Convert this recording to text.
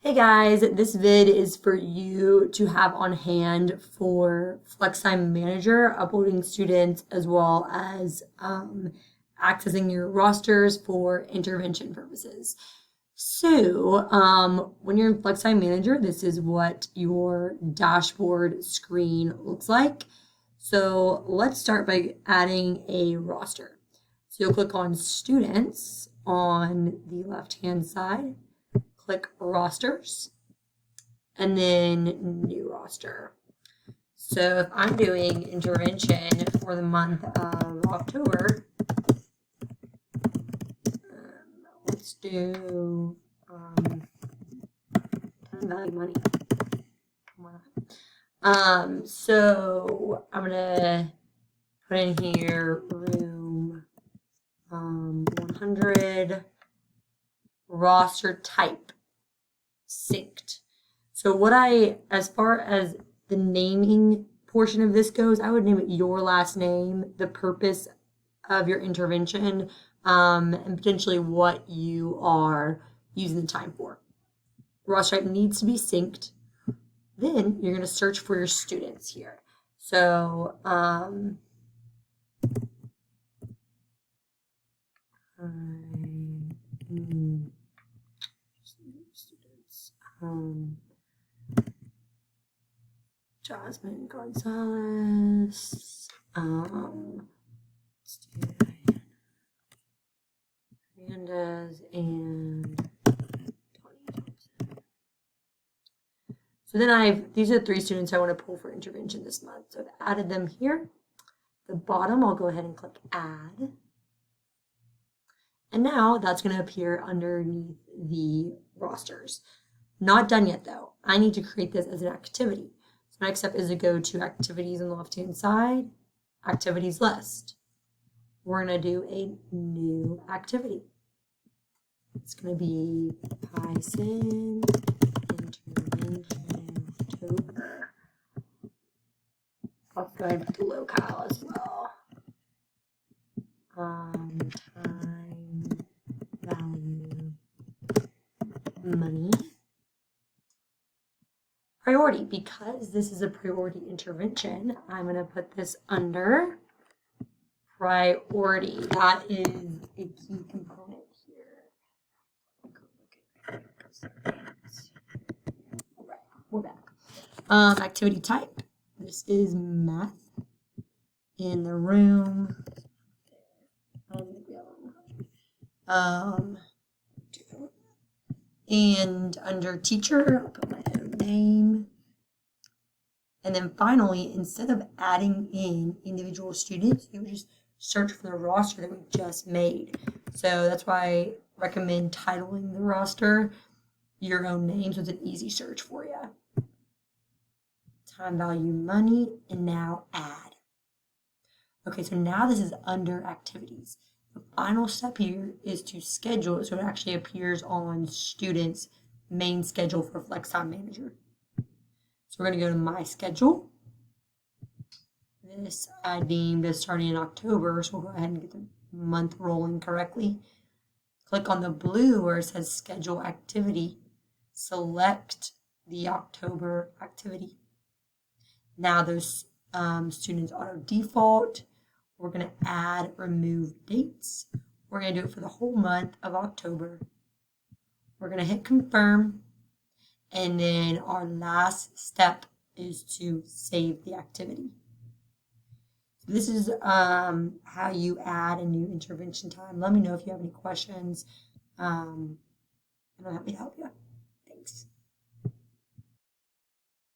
Hey guys, this vid is for you to have on hand for FlexTimeManager, uploading students as well as accessing your rosters for intervention purposes. So when you're in FlexTimeManager, this is what your dashboard screen looks like. So let's start by adding a roster. So you'll click on Students on the left-hand side. Click Rosters, and then New Roster. So if I'm doing intervention for the month of October, let's do time value money. So I'm gonna put in here room 100, roster type synced. So as far as the naming portion of this goes, I would name it your last name, the purpose of your intervention, and potentially what you are using the time for. Roster type needs to be synced. Then you're going to search for your students here. So Jasmine Gonzalez, let's do Hernandez and Tony Thompson. So then these are the 3 students I want to pull for intervention this month. So I've added them here. The bottom, I'll go ahead and click add. And now that's going to appear underneath the rosters. Not done yet though. I need to create this as an activity. So next step is to go to activities on the left-hand side, activities list. We're going to do a new activity. It's going to be Python intervention October. I'll go ahead and put the locale as well. Time value money. Priority, because this is a priority intervention, I'm going to put this under priority. That is a key component here. All right, we're back. Activity type. This is math. In the room. I don't think we have one. And under teacher, I'll put my own name. And then finally, instead of adding in individual students, you would just search for the roster that we just made. So that's why I recommend titling the roster your own name, so it's an easy search for you. Time value money, and now add. Okay, so now this is under activities. The final step here is to schedule it so it actually appears on students' main schedule for FlexTimeManager. So we're going to go to My Schedule. This I deemed as starting in October, so we'll go ahead and get the month rolling correctly. Click on the blue where it says Schedule Activity. Select the October activity. Now those students auto default. We're going to add remove dates. We're going to do it for the whole month of October. We're going to hit confirm. And then our last step is to save the activity. So this is how you add a new intervention time. Let me know if you have any questions. And I'm happy to help you. Thanks.